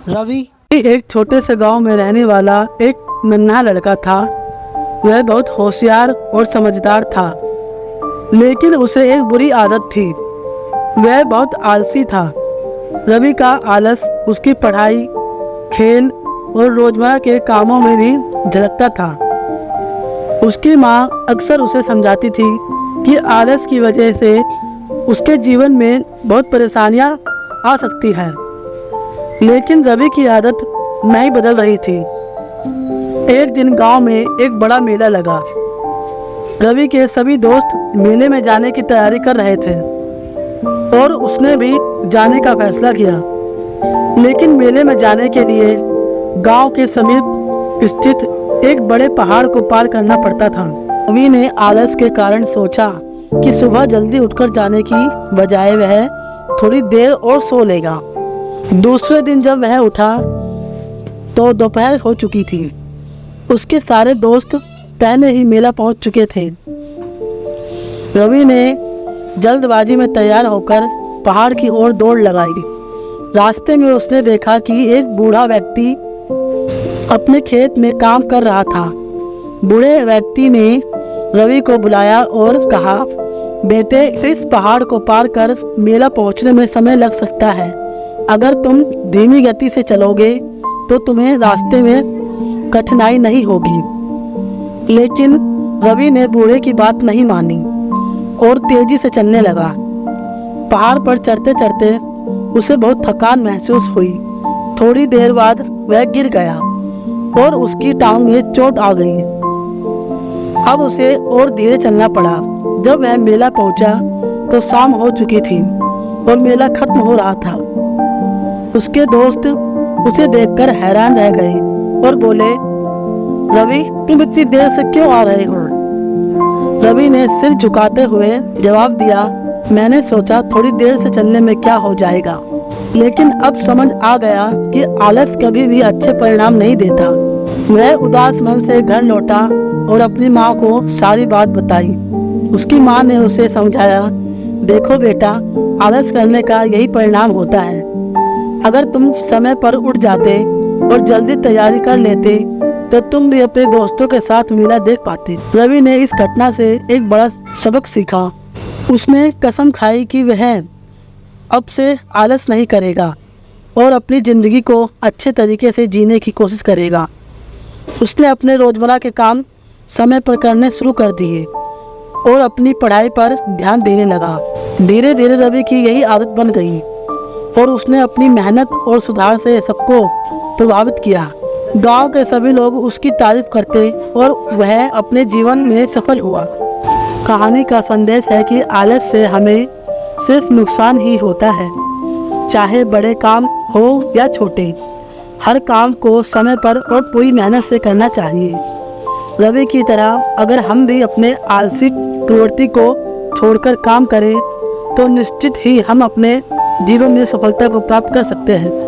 रवि एक छोटे से गांव में रहने वाला एक नन्हा लड़का था। वह बहुत होशियार और समझदार था, लेकिन उसे एक बुरी आदत थी। वह बहुत आलसी था। रवि का आलस उसकी पढ़ाई, खेल और रोजमर्रा के कामों में भी झलकता था। उसकी माँ अक्सर उसे समझाती थी कि आलस की वजह से उसके जीवन में बहुत परेशानियाँ आ सकती हैं। लेकिन रवि की आदत नहीं बदल रही थी। एक दिन गांव में एक बड़ा मेला लगा। रवि के सभी दोस्त मेले में जाने की तैयारी कर रहे थे और उसने भी जाने का फैसला किया। लेकिन मेले में जाने के लिए गांव के समीप स्थित एक बड़े पहाड़ को पार करना पड़ता था। रवि ने आलस के कारण सोचा कि सुबह जल्दी उठकर जाने की बजाय वह थोड़ी देर और सो लेगा। दूसरे दिन जब वह उठा तो दोपहर हो चुकी थी। उसके सारे दोस्त पहले ही मेला पहुंच चुके थे। रवि ने जल्दबाजी में तैयार होकर पहाड़ की ओर दौड़ लगाई। रास्ते में उसने देखा कि एक बूढ़ा व्यक्ति अपने खेत में काम कर रहा था। बूढ़े व्यक्ति ने रवि को बुलाया और कहा, बेटे, इस पहाड़ को पार कर मेला पहुंचने में समय लग सकता है। अगर तुम धीमी गति से चलोगे तो तुम्हें रास्ते में कठिनाई नहीं होगी। लेकिन रवि ने बूढ़े की बात नहीं मानी और तेजी से चलने लगा। पहाड़ पर चढ़ते चढ़ते उसे बहुत थकान महसूस हुई। थोड़ी देर बाद वह गिर गया और उसकी टांग में चोट आ गई। अब उसे और धीरे चलना पड़ा। जब वह मेला पहुंचा तो शाम हो चुकी थी और मेला खत्म हो रहा था। उसके दोस्त उसे देखकर हैरान रह गए और बोले, रवि, तुम इतनी देर से क्यों आ रहे हो? रवि ने सिर झुकाते हुए जवाब दिया, मैंने सोचा थोड़ी देर से चलने में क्या हो जाएगा। लेकिन अब समझ आ गया कि आलस कभी भी अच्छे परिणाम नहीं देता। वह उदास मन से घर लौटा और अपनी माँ को सारी बात बताई। उसकी माँ ने उसे समझाया, देखो बेटा, आलस करने का यही परिणाम होता है। अगर तुम समय पर उठ जाते और जल्दी तैयारी कर लेते तो तुम भी अपने दोस्तों के साथ मेला देख पाते। रवि ने इस घटना से एक बड़ा सबक सीखा। उसने कसम खाई कि वह अब से आलस नहीं करेगा और अपनी ज़िंदगी को अच्छे तरीके से जीने की कोशिश करेगा। उसने अपने रोज़मर्रा के काम समय पर करने शुरू कर दिए और अपनी पढ़ाई पर ध्यान देने लगा। धीरे धीरे रवि की यही आदत बन गई और उसने अपनी मेहनत और सुधार से सबको प्रभावित किया। गांव के सभी लोग उसकी तारीफ करते और वह अपने जीवन में सफल हुआ। कहानी का संदेश है कि आलस से हमें सिर्फ नुकसान ही होता है। चाहे बड़े काम हो या छोटे, हर काम को समय पर और पूरी मेहनत से करना चाहिए। रवि की तरह अगर हम भी अपने आलसी प्रवृत्ति को छोड़कर काम करें तो निश्चित ही हम अपने जीवन में सफलता को प्राप्त कर सकते हैं।